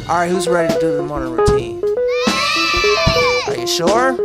Alright, who's ready to do the morning routine? Are you sure?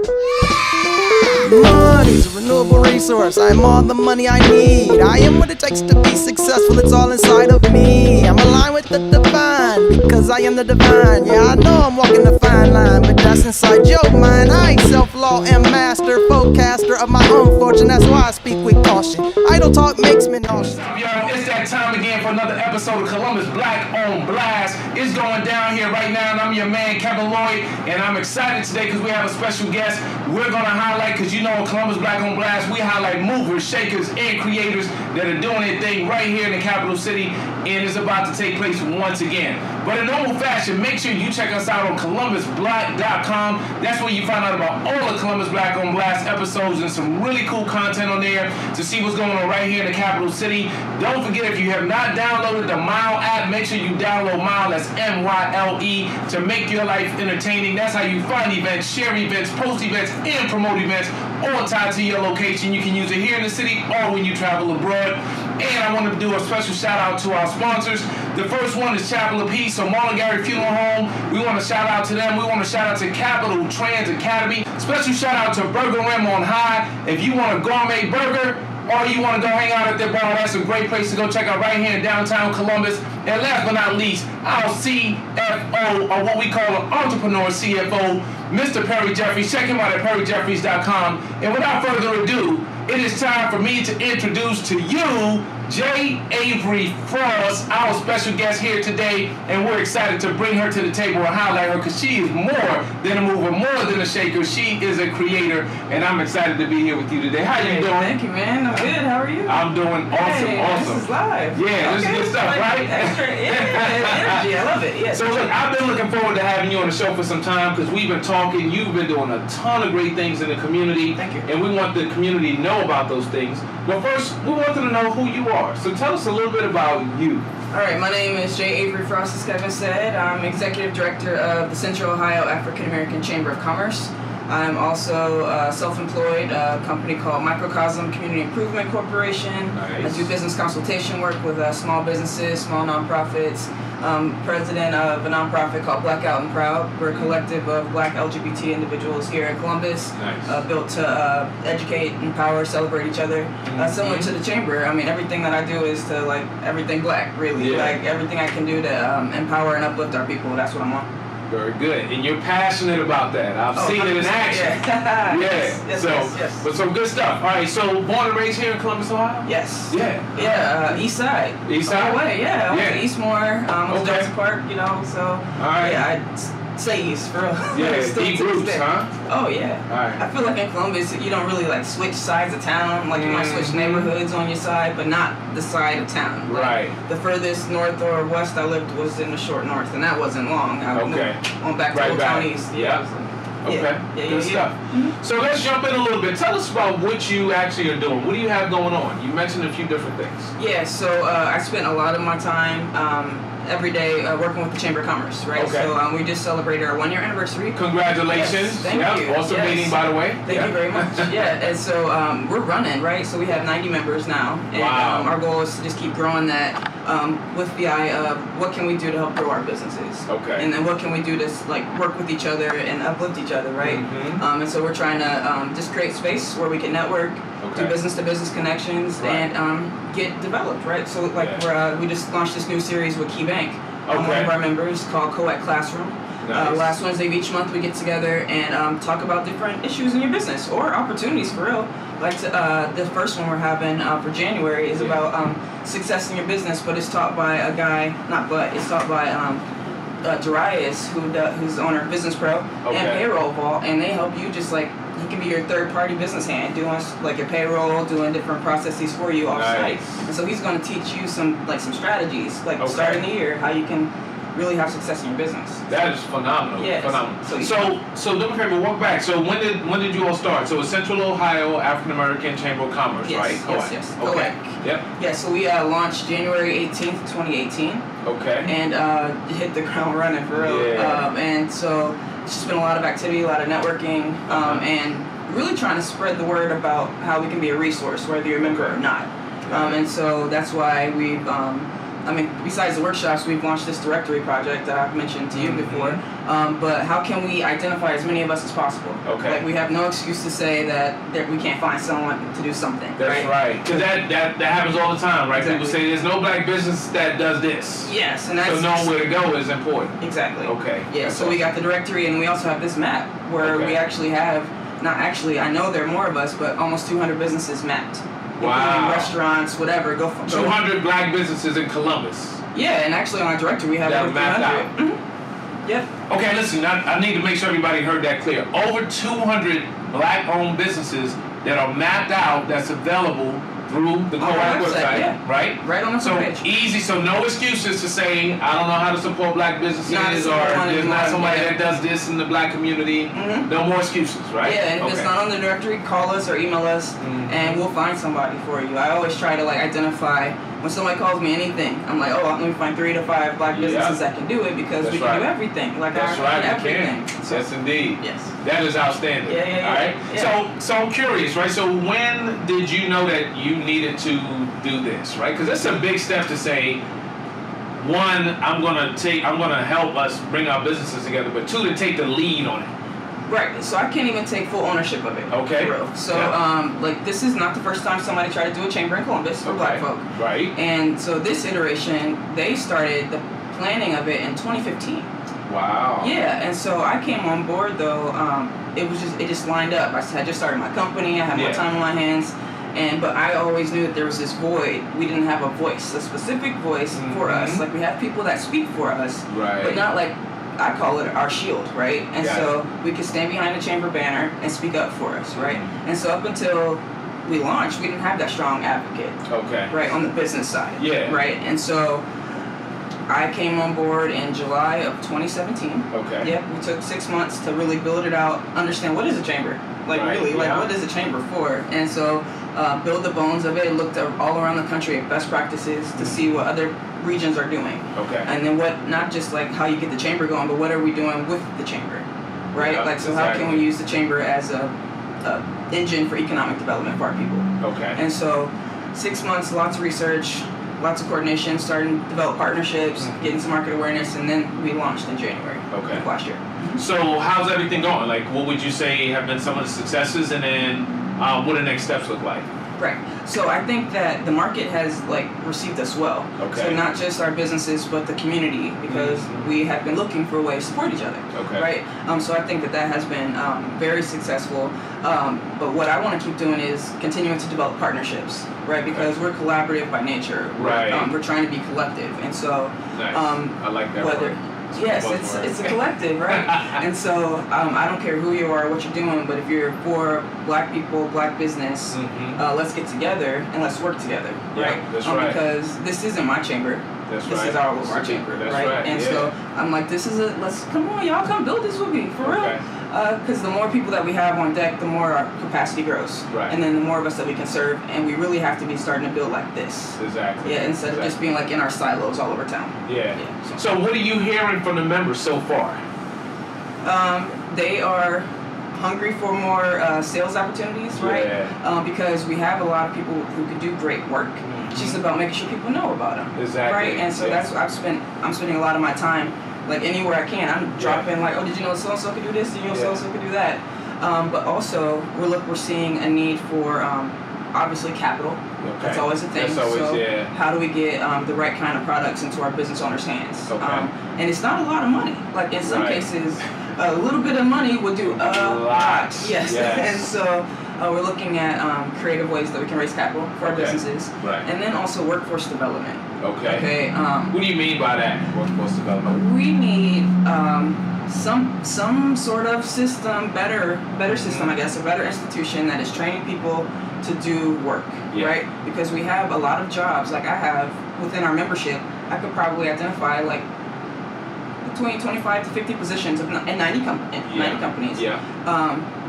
Money's a renewable resource. I am all the money I need. I am what it takes to be successful. It's all inside of me. I'm aligned with the divine because I am the divine. Yeah, I know I'm walking the fine line, but that's inside your mind. I ain't self-law and master, forecaster of my own fortune. That's why I speak with caution. Idle talk makes me nauseous. Yo, it's that time again for another episode of Columbusblack on Blast. It's going down here right now, and I'm your man, Kevin Lloyd, and I'm excited today because we have a special guest. We're going to highlight, because you know Columbusblack on Blast, we highlight movers, shakers, and creators that are doing their thing right here in the capital city, and it's about to take place once again. But in normal fashion, make sure you check us out on Columbusblack.com. That's where you find out about all the Columbusblack on Blast episodes and some really cool content on there to see what's going on right here in the capital city. Don't forget, if you have not downloaded the Mile app, make sure you download Mile, that's M-Y-L-E, to make your life entertaining. That's how you find events, share events, post events, and promote events all tied to your location. You can use it here in the city or when you travel abroad. And I want to do a special shout out to our sponsors. The first one is Chapel of Peace, so Marlon Gary Funeral Home. We want to shout out to them. We want to shout out to Capital Trans Academy. Special shout out to Burger Rim on High. If you want a gourmet burger, or you want to go hang out at their bar, that's a great place to go check out right here in downtown Columbus. And last but not least, our CFO, or what we call an entrepreneur CFO, Mr. Perry Jeffries. Check him out at perryjeffries.com. And without further ado, it is time for me to introduce to you J. Averi Frost, our special guest here today, and we're excited to bring her to the table and highlight her because she is more than a mover, more than a shaker. She is a creator, and I'm excited to be here with you today. How you doing? Thank you, man. I'm good. How are you? I'm doing awesome, awesome. This is live. Yeah, this is good stuff, right? Extra energy. I love it. Yeah. So look, I've been looking forward to having you on the show for some time because we've been talking. You've been doing a ton of great things in the community. Thank you. And we want the community to know about those things. But first, we want them to know who you are. So tell us a little bit about you. All right, my name is J. Averi Frost, as Kevin said. I'm Executive Director of the Central Ohio African American Chamber of Commerce. I'm also self-employed, a company called Microcosm Community Improvement Corporation. Nice. I do business consultation work with small businesses, small nonprofits. President of a nonprofit called Black Out and Proud. We're a collective of Black LGBT individuals here in Columbus, Nice. Built to educate, empower, celebrate each other. Similar to the chamber, I mean, everything that I do is to like everything Black, really. Yeah. Like everything I can do to empower and uplift our people. That's what I'm on. Very good. And you're passionate about that. I've seen it in 100%, action. Yeah. Yeah. Yes. But some good stuff. All right, so born and raised here in Columbus, Ohio? Yes. Yeah. Yeah, East Side. East Side? All the way, yeah. I went Yeah. to Eastmore, I was Okay. Jackson Park, you know, so. All right. Yeah, I'd say East, for real. Yeah, Still deep to this roots, day. huh? Oh, yeah. All right. I feel like in Columbus, you don't really like switch sides of town. Like you might switch neighborhoods on your side, but not the side of town. Like, Right. the furthest north or west I lived was in the short north, and that wasn't long. I moved on back to Right Old back. Town East. Yeah. Okay. Yeah, Good stuff. So let's jump in a little bit. Tell us about what you actually are doing. What do you have going on? You mentioned a few different things. Yeah, so I spent a lot of my time every day working with the Chamber of Commerce, right? Okay. So we just celebrated our 1-year anniversary. Congratulations. Yes, thank you. Awesome Yes. meeting, by the way. Thank you very much. Yeah, and so we're running, right? So we have 90 members now. And Wow. our goal is to just keep growing that with the eye of what can we do to help grow our businesses. Okay. And then what can we do to like work with each other and uplift each other, right? And so we're trying to just create space where we can network, do business-to-business connections, and get developed, right? So like we just launched this new series with Key Bank. One of our members called COAACC Classroom. Nice. Last Wednesday of each month we get together and talk about different issues in your business or opportunities for real. Like the first one we're having for January is about success in your business, but it's taught by a guy, it's taught by Darius, who's the owner of Business Pro and Payroll Vault, and they help you just like, he can be your third-party business hand, doing like your payroll, doing different processes for you off-site. And so he's going to teach you some strategies, like starting the year, how you can really have success in your business. That is phenomenal. Yeah. Phenomenal. So do me a favor, walk back. So when did you all start? So it's Central Ohio African American Chamber of Commerce, right? Yes. Okay. COAACC. Yep. Yeah, so we launched January 18th, 2018. Okay. And hit the ground running for real. Yeah. And so it's just been a lot of activity, a lot of networking, and really trying to spread the word about how we can be a resource, whether you're a member or not. And so that's why we've I mean, besides the workshops, we've launched this directory project that I've mentioned to you before. But how can we identify as many of us as possible? Okay. Like, we have no excuse to say that we can't find someone to do something. That's right. Because that happens all the time, right? Exactly. People say there's no black business that does this. Yes, and that's so knowing where to go is important. Exactly. Okay. Yeah. So we got the directory, and we also have this map where we actually have. Not actually, I know there are more of us, but almost 200 businesses mapped. Wow. Including restaurants, whatever. 200 black businesses in Columbus. Yeah, and actually on our directory we have that over mapped 300. out. Mm-hmm. Yep. Okay, listen, I need to make sure everybody heard that clear. Over 200 black-owned businesses that are mapped out that's available through the COAACC website, yeah. right? Right on the page. So easy, so no excuses to say, I don't know how to support black businesses, or there's not somebody that does this in the black community. Mm-hmm. No more excuses, right? Yeah, and if it's not on the directory, call us or email us, and we'll find somebody for you. I always try to identify, when somebody calls me anything, I'm like, oh, let me find 3 to 5 black businesses that can do it, because we can do everything. That's right, everything. So, yes, indeed. Yes. That is outstanding. Yeah. All right. Yeah. So I'm curious, right? So when did you know that you needed to do this, right? Because that's a big step to say. One, I'm gonna help us bring our businesses together, but 2, to take the lead on it. Right, so I can't even take full ownership of it. Okay. For real. So, this is not the first time somebody tried to do a chamber in Columbus for black folk. Right. And so this iteration, they started the planning of it in 2015. Wow. Yeah, and so I came on board though. It just lined up. I had just started my company. I had more time on my hands, but I always knew that there was this void. We didn't have a voice, a specific voice for us. Like, we have people that speak for us, but not like. I call it our shield, right? And so we could stand behind the chamber banner and speak up for us, right? And so up until we launched, we didn't have that strong advocate, right, on the business side, right? And so I came on board in July of 2017. Okay. Yep, we took 6 months to really build it out, understand what is a chamber, what is a chamber for, and so build the bones of it. Looked all around the country at best practices to see what other regions are doing. Okay. And then what, not just like how you get the chamber going, but what are we doing with the chamber, right? How can we use the chamber as a engine for economic development for our people? Okay. And so 6 months, lots of research, lots of coordination, starting to develop partnerships, getting some market awareness, and then we launched in January of last year. So how's everything going? Like, what would you say have been some of the successes, and then what do the next steps look like? Right. So I think that the market has received us well. Okay. So not just our businesses, but the community, because we have been looking for a way to support each other. Okay. Right. So I think that has been very successful. But what I want to keep doing is continuing to develop partnerships, right? Because we're collaborative by nature. Right. We're trying to be collective, and so I like that word. Yes, it's a collective, right? And so I don't care who you are, what you're doing, but if you're for black people, black business, let's get together and let's work together, right? That's right. Because this isn't my chamber. This is our chamber, right? And so I'm like, come on, y'all, come build this with me, for real. Because the more people that we have on deck, the more our capacity grows. Right. And then the more of us that we can serve, and we really have to be starting to build like this. Exactly. Yeah, instead of just being in our silos all over town. Yeah. So what are you hearing from the members so far? They are hungry for more sales opportunities, right? Yeah. Because we have a lot of people who could do great work. It's just about making sure people know about them. Exactly. Right? And so that's what I'm spending a lot of my time. Anywhere I can, I'm dropping oh, did you know so-and-so could do this? Did you know so-and-so could do that? But also, we're seeing a need for, obviously, capital. Okay. That's always a thing. How do we get the right kind of products into our business owners' hands? Okay. And it's not a lot of money. In some cases, a little bit of money would do a lot. Yes. And so we're looking at creative ways that we can raise capital for our businesses. Right. And then also workforce development. Okay. What do you mean by that, workforce development? We need some sort of system, better system, I guess, a better institution that is training people to do work, right? Because we have a lot of jobs, like I have within our membership, I could probably identify between 25 to 50 positions in 90 companies.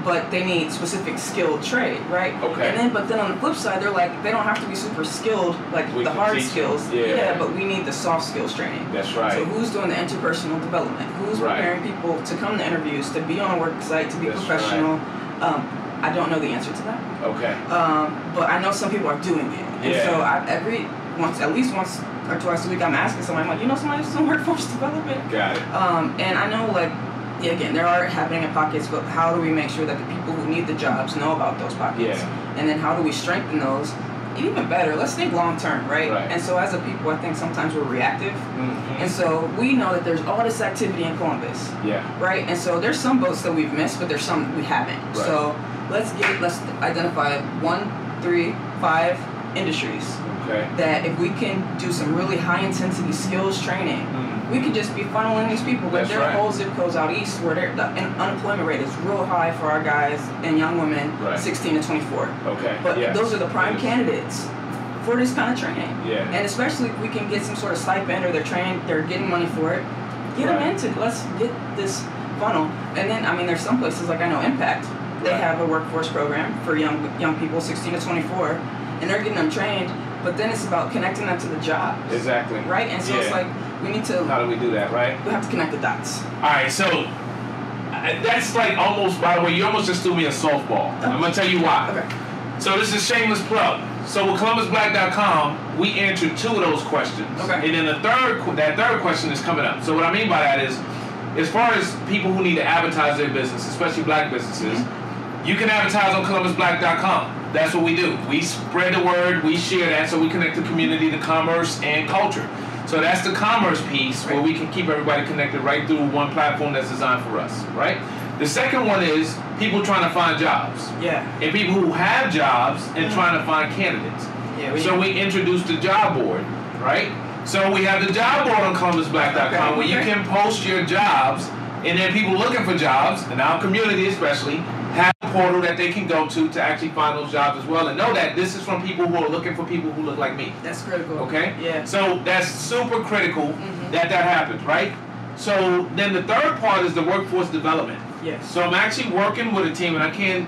But they need specific skilled trade, right? Okay. But then on the flip side, they don't have to be super skilled, the hard skills. Yeah, but we need the soft skills training. That's right. So who's doing the interpersonal development? Who's preparing people to come to interviews, to be on a work site, to be professional? Right. I don't know the answer to that. Okay. But I know some people are doing it. And so at least once or twice a week, I'm asking someone, I'm like, you know somebody who's in workforce development? Got it. And I know, like, yeah, again, there are happening in pockets, but how do we make sure that the people who need the jobs know about those pockets? Yeah. And then how do we strengthen those? Even better, let's think long term, right? And so as a people, I think sometimes we're reactive. And so we know that there's all this activity in Columbus. Yeah. Right? And so there's some boats that we've missed, but there's some we haven't. Right. So let's identify 1, 3, 5 industries that if we can do some really high intensity skills training, we could just be funneling these people. But there are whole zip codes out east where the unemployment rate is real high for our guys and young women, 16 to 24. But those are the prime candidates for this kind of training. And especially if we can get some sort of stipend or they're getting money for it, get them into, let's get this funnel. And then, I mean, there's some places like I know Impact, they have a workforce program for young people, 16 to 24, and they're getting them trained. But then it's about connecting them to the jobs. Exactly. Right? And so it's like, we need to... How do we do that, right? We have to connect the dots. All right, so that's like almost, by the way, you almost just threw me a softball. I'm going to tell you why. So this is shameless plug. So with Columbusblack.com, we answered 2 of those questions. And then that third question is coming up. So what I mean by that is, as far as people who need to advertise their business, especially black businesses, you can advertise on Columbusblack.com. That's what we do. We spread the word, we share that, so we connect the community to commerce and culture. So that's the commerce piece where we can keep everybody connected right through one platform that's designed for us, right? The second one is people trying to find jobs. And people who have jobs and trying to find candidates. So we introduced the job board, right? So we have the job board on Columbusblack.com where you can post your jobs, and then people looking for jobs, in our community especially, have a portal that they can go to actually find those jobs as well, and know that this is from people who are looking for people who look like me. That's critical. So that's super critical that happens, right? So then the third part is the workforce development. So I'm actually working with a team, and I can't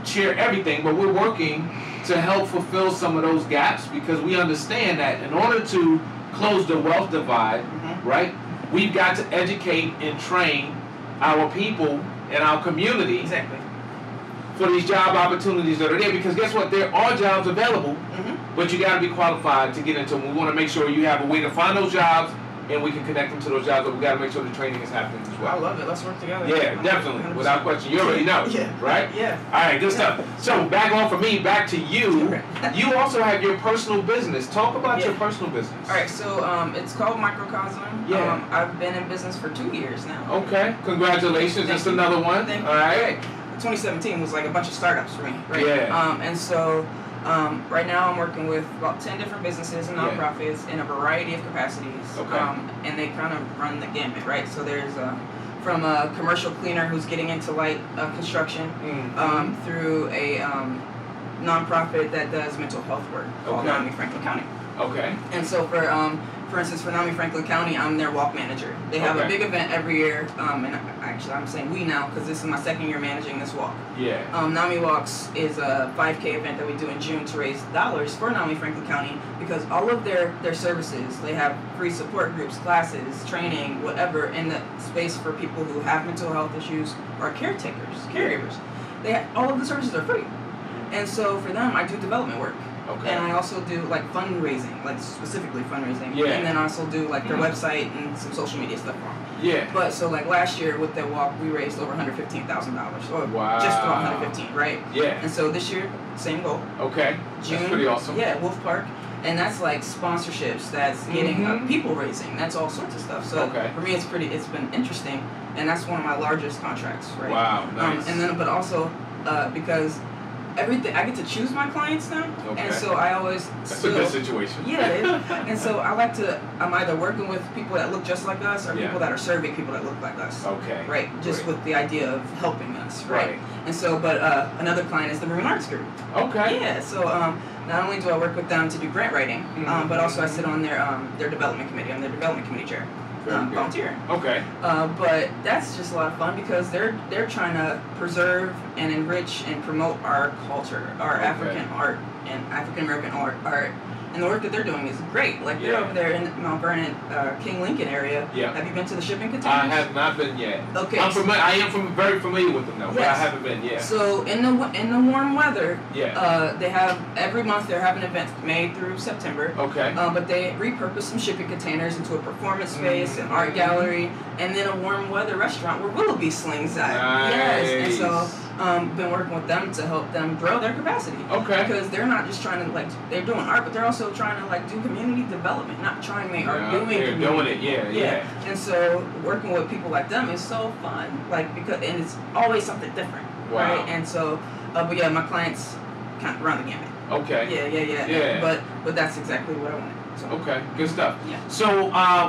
share everything, but we're working to help fulfill some of those gaps, because we understand that in order to close the wealth divide, right, we've got to educate and train our people and our community for these job opportunities that are there, because guess what? There are jobs available, but you got to be qualified to get into them. We want to make sure you have a way to find those jobs, and we can connect them to those jobs, but we got to make sure the training is happening as well. I love it. Let's work together. Yeah, definitely. 100%. Without question. You already know, right? All right, good stuff. So back on from me, back to you. You also have your personal business. Talk about your personal business. All right, so it's called Microcosm. I've been in business for 2 years now. Okay, congratulations. That's another one. Thank you. All right. 2017 was like a bunch of startups for me, right? And so right now I'm working with about 10 different businesses and nonprofits in a variety of capacities. And they kind of run the gamut, right? So there's from a commercial cleaner who's getting into light construction through a nonprofit that does mental health work called NAMI Franklin County. And so for instance, for NAMI Franklin County, I'm their walk manager. They have a big event every year, and actually I'm saying we now because this is my 2nd year managing this walk. NAMI Walks is a 5K event that we do in June to raise dollars for NAMI Franklin County, because all of their services, they have free support groups, classes, training, whatever, in the space for people who have mental health issues or caregivers. All of the services are free. And so for them, I do development work. And I also do like fundraising, like specifically fundraising. And then I also do like their website and some social media stuff for them. But so like last year with their walk, we raised over $115,000. Just about 115, right? And so this year, same goal. June. That's pretty awesome. Wolf Park. And that's like sponsorships, that's getting people raising, that's all sorts of stuff. So for me, it's been interesting, and that's one of my largest contracts, right? Wow, nice. And then, but also because everything, I get to choose my clients now, and so I always that's a good situation. It is. And so I'm either working with people that look just like us or people that are serving people that look like us. Right, just with the idea of helping us, right? And so, but another client is the Marine Arts Group. So not only do I work with them to do grant writing, but also I sit on their development committee. I'm their development committee chair. Volunteering. But that's just a lot of fun because they're trying to preserve and enrich and promote our culture, our African art and African American art, And the work that they're doing is great. Like they're over there in Mount Vernon, King Lincoln area. Yeah. Have you been to the shipping containers? I have not been yet. Okay. I am very familiar with them though, but I haven't been yet. So in the warm weather, they have every month they're having events May through September. Okay. But they repurpose some shipping containers into a performance space, an art gallery, and then a warm weather restaurant where Willoughby slings at. Nice. Yes. And so been working with them to help them grow their capacity. Okay. Because they're not just trying to they're doing art, but they're also trying to do community development, not trying they are doing they're community. doing it, yeah. And so working with people like them is so fun, because it's always something different, right? And so, but yeah, my clients kind of run the gamut. Okay. Yeah. But that's exactly what I wanted. So. Okay, good stuff. Yeah. So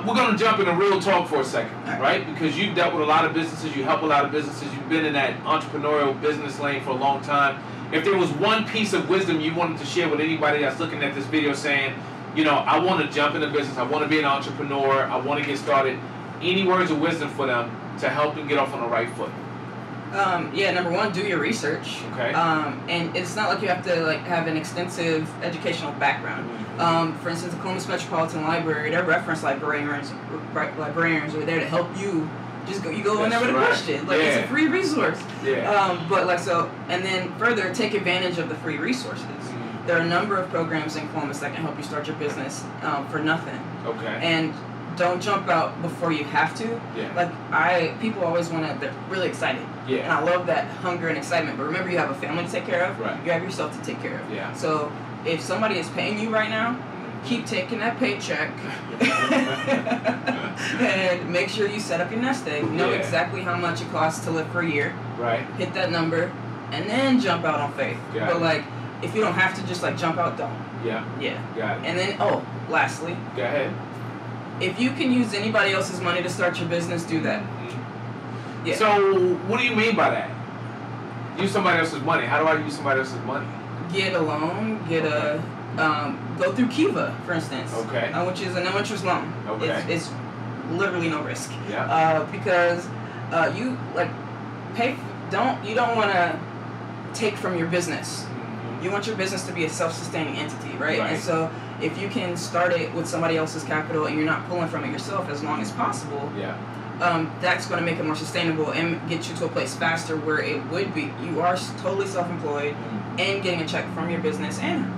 we're gonna jump into real talk for a second, right? Because you've dealt with a lot of businesses, you help a lot of businesses, you've been in that entrepreneurial business lane for a long time. If there was one piece of wisdom you wanted to share with anybody that's looking at this video saying, I want to jump into business, I want to be an entrepreneur, I want to get started, any words of wisdom for them to help them get off on the right foot? Number one, do your research. Okay. And it's not like you have to have an extensive educational background. For instance, the Columbus Metropolitan Library, their reference librarians are there to help you. You go in there with a question. It's a free resource. Yeah. And then further, take advantage of the free resources. There are a number of programs in Columbus that can help you start your business for nothing. Okay. And don't jump out before you have to. Yeah. People always they're really excited. Yeah. And I love that hunger and excitement. But remember, you have a family to take care of. Right. You have yourself to take care of. Yeah. So if somebody is paying you right now, keep taking that paycheck and make sure you set up your nest egg. Know exactly how much it costs to live for a year. Right. Hit that number, and then jump out on faith. But if you don't have to just jump out, don't. Yeah. Yeah. Got it. And then lastly. Go ahead. If you can use anybody else's money to start your business, do that. Yeah. So what do you mean by that? Use somebody else's money. How do I use somebody else's money? Get a loan. Go through Kiva, for instance. Okay. Which is a no interest loan. Okay. It's literally no risk. Yeah. Because you you don't want to take from your business. You want your business to be a self-sustaining entity, right? And so if you can start it with somebody else's capital and you're not pulling from it yourself as long as possible, that's going to make it more sustainable and get you to a place faster where it would be you are totally self-employed and getting a check from your business and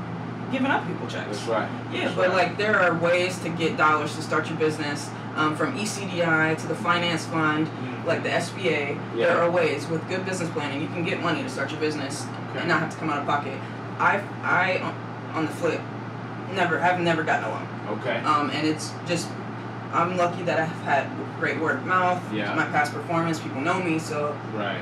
giving up people checks. That's right. Yeah, but there are ways to get dollars to start your business, from ECDI to the finance fund, like the SBA. Yeah. There are ways with good business planning you can get money to start your business and not have to come out of pocket. I on the flip, have never gotten a loan. Okay. And it's just I'm lucky that I've had great word of mouth. Yeah. My past performance, people know me, so. Right.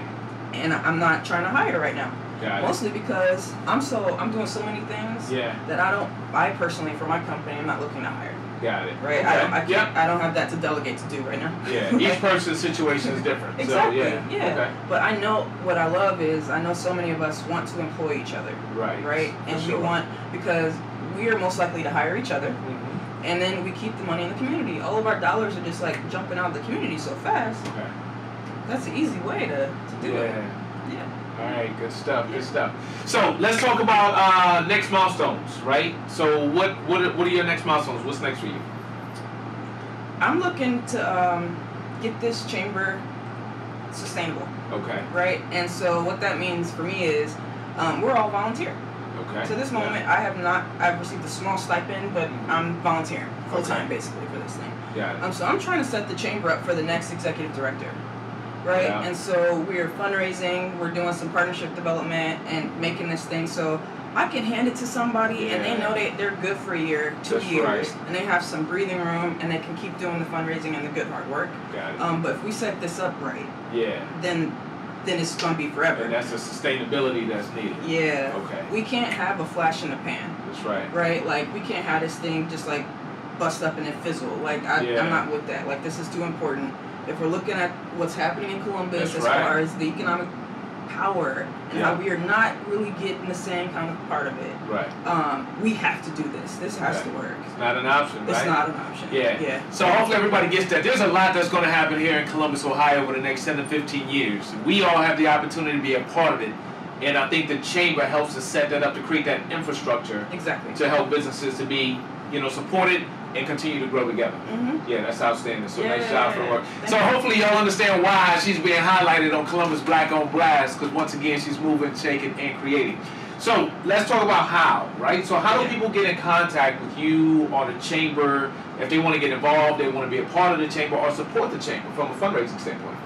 And I'm not trying to hire right now. Got it. Mostly because I'm doing so many things that I personally, for my company, I'm not looking to hire. Got it. Right? Okay. I don't have that to delegate to do right now. Yeah. Each person's situation is different. Exactly. So, yeah. Okay. But I know what I love is I know so many of us want to employ each other. Right. Right? And we want, because we are most likely to hire each other. And then we keep the money in the community. All of our dollars are just jumping out of the community so fast. Okay. That's an easy way to do it. Yeah. All right, good stuff, good stuff. So let's talk about next milestones, right? So what are your next milestones? What's next for you? I'm looking to get this chamber sustainable. Okay. Right? And so what that means for me is we're all volunteer. Okay. To this moment, I've received a small stipend, but I'm volunteering full-time basically for this thing. Got it. So I'm trying to set the chamber up for the next executive director. Right? Yeah. And so we're fundraising, we're doing some partnership development and making this thing so I can hand it to somebody and they know they're good for a year, 2 years, and they have some breathing room and they can keep doing the fundraising and the good hard work. Got it. But if we set this up right, then it's going to be forever. And that's a sustainability that's needed. Yeah. Okay. We can't have a flash in the pan. That's right. Right? We can't have this thing just bust up and then fizzle. I'm not with that. This is too important. If we're looking at what's happening in Columbus as far as the economic power and how we are not really getting the same kind of part of it. Right. We have to do this. This has to work. It's not an option, right? It's not an option. Yeah. So hopefully everybody gets that. There's a lot that's going to happen here in Columbus, Ohio over the next 10 to 15 years. We all have the opportunity to be a part of it. And I think the chamber helps to set that up, to create that infrastructure Exactly. to help businesses to be, supported and continue to grow together. Yeah, that's outstanding. So nice job for the work. So hopefully y'all understand why she's being highlighted on Columbus Black on Blast, because once again she's moving, shaking, and creating. So let's talk about how, right? So how do people get in contact with you or the chamber if they want to get involved, they want to be a part of the chamber or support the chamber from a fundraising standpoint?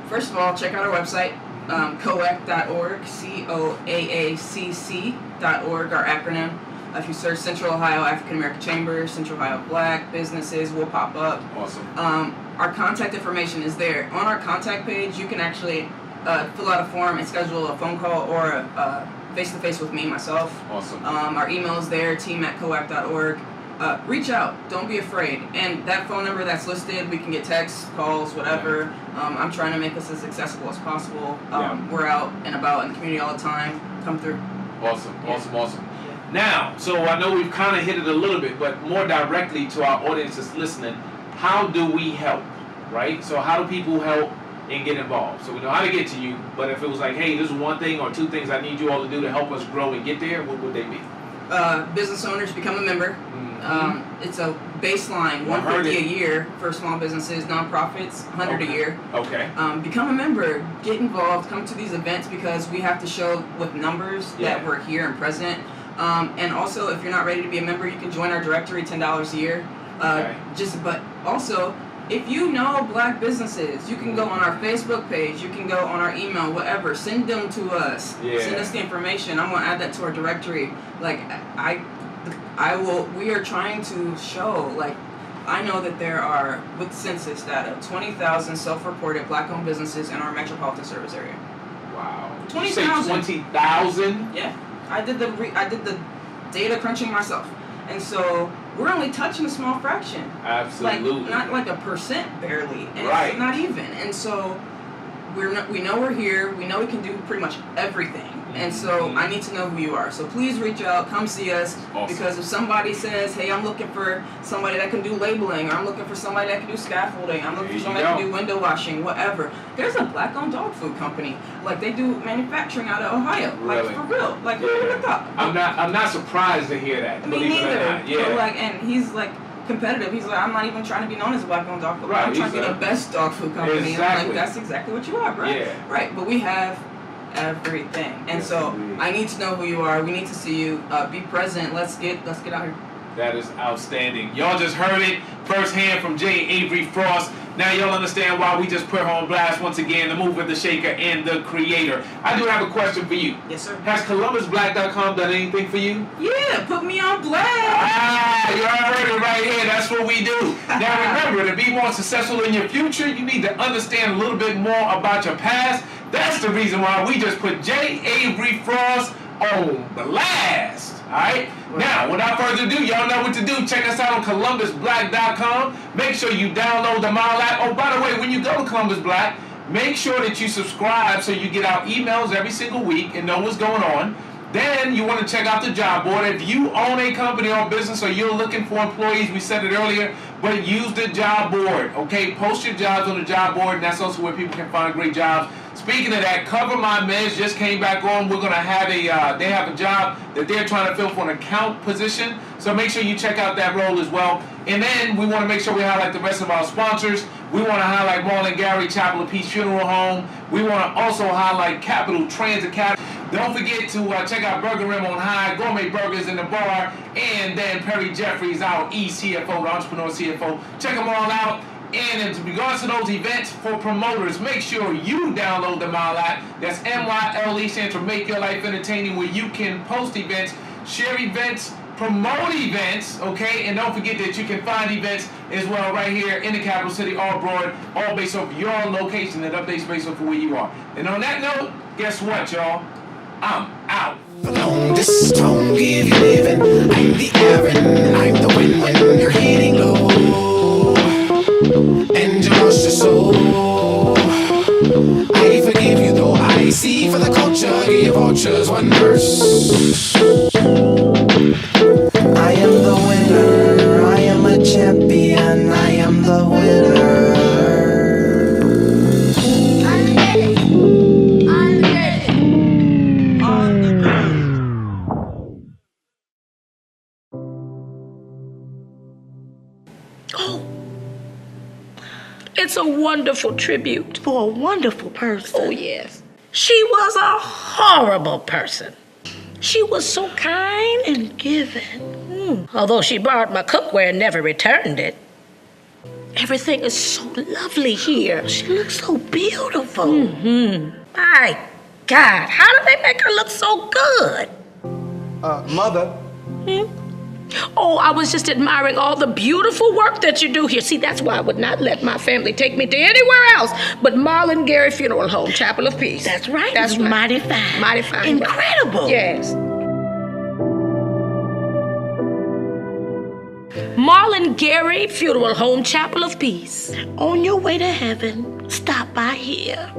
First of all, check out our website, COAACC.org, COAACC.org, our acronym. If you search Central Ohio African American Chamber, Central Ohio Black businesses will pop up. Awesome. Our contact information is there. On our contact page, you can actually fill out a form and schedule a phone call or a face-to-face with me, myself. Awesome. Our email is there, team@coac.org. Reach out. Don't be afraid. And that phone number that's listed, we can get texts, calls, whatever. I'm trying to make this as accessible as possible. We're out and about in the community all the time. Come through. Awesome. Now, so I know we've kind of hit it a little bit, but more directly to our audience that's listening, how do we help, right? So how do people help and get involved? So we know how to get to you, but if it was like, hey, this is one thing or two things I need you all to do to help us grow and get there, what would they be? Business owners, become a member. It's a baseline, $150 a year for small businesses, nonprofits, $100 a year. Okay. Become a member, get involved, come to these events because we have to show with numbers that we're here and present. And also, if you're not ready to be a member, you can join our directory, $10 a year. But also, if you know Black businesses, you can go on our Facebook page, you can go on our email, whatever. Send them to us. Send us the information. I'm gonna add that to our directory. Like I will. We are trying to show. Like I know that there are, with census data, 20,000 self-reported Black-owned businesses in our metropolitan service area. Wow. 20,000. 20,000. Yeah. I did the data crunching myself, and so we're only touching a small fraction. Absolutely. Like not like a percent, barely, and right. It's not even. And so we know we're here. We know we can do pretty much everything. And so I need to know who you are. So please reach out, come see us. Awesome. Because if somebody says, hey, I'm looking for somebody that can do labeling, or I'm looking for somebody that can do scaffolding, I'm looking for somebody that can do window washing, whatever. There's a Black-owned dog food company. Like they do manufacturing out of Ohio. Really? Like for real. Like who would have thought? I'm not surprised to hear that. Me neither. But and he's like competitive. He's like, I'm not even trying to be known as a Black-owned dog food. Right. I'm trying to be the best dog food company. Exactly. And I'm like, that's exactly what you are, bro. Yeah. Right. But we have everything, and so I need to know who you are. We need to see you. Be present. Let's get out here. That is outstanding. Y'all just heard it firsthand from J. Avery Frost. Now y'all understand why we just put her on blast once again, the mover, the shaker, and the creator. I do have a question for you. Yes, sir. Has Columbusblack.com done anything for you? Yeah, put me on blast. You all heard it right here. That's what we do. Now remember, to be more successful in your future, you need to understand a little bit more about your past. That's the reason why we just put J. Avery Frost on blast. Alright? Now, without further ado, y'all know what to do. Check us out on Columbusblack.com. Make sure you download the Mile app. Oh, by the way, when you go to Columbus Black, make sure that you subscribe so you get our emails every single week and know what's going on. Then you want to check out the job board. If you own a company or business or you're looking for employees, we said it earlier, but use the job board, okay? Post your jobs on the job board, and that's also where people can find great jobs. Speaking of that, Cover My Meds just came back on. We're going to have they have a job that they're trying to fill for an account position. So make sure you check out that role as well. And then we want to make sure we highlight the rest of our sponsors. We want to highlight Marlon Gary Chapel of Peace Funeral Home. We want to also highlight Capital Trans Academy. Don't forget to check out Burger Rim on High, Gourmet Burgers in the Bar, and then Perry Jeffries, our CFO, the Entrepreneur CFO. Check them all out. And in regards to those events for promoters, make sure you download the Mile app. That's MYLE, stands for Make Your Life Entertaining, where you can post events, share events, promote events, okay? And don't forget that you can find events as well right here in the capital city or abroad, all based off your location and updates based off of where you are. And on that note, guess what, y'all? I'm out. Along this don't give you living. I'm the Aaron, I'm the when you're hitting low and you lost your soul. I forgive you though I see for the culture, give vultures one verse. I am the winner, I am a champion, I am the winner. it's a wonderful tribute. For a wonderful person. Oh, yes. She was a horrible person. She was so kind And giving. Although she borrowed my cookware and never returned it. Everything is so lovely here. She looks so beautiful. My God, how did they make her look so good? Mother. Oh, I was just admiring all the beautiful work that you do here. See, that's why I would not let my family take me to anywhere else but Marlon Gary Funeral Home, Chapel of Peace. That's right. That's It's right. mighty fine. Mighty fine. Incredible. Yes. Marlon Gary Funeral Home, Chapel of Peace. On your way to heaven, stop by here.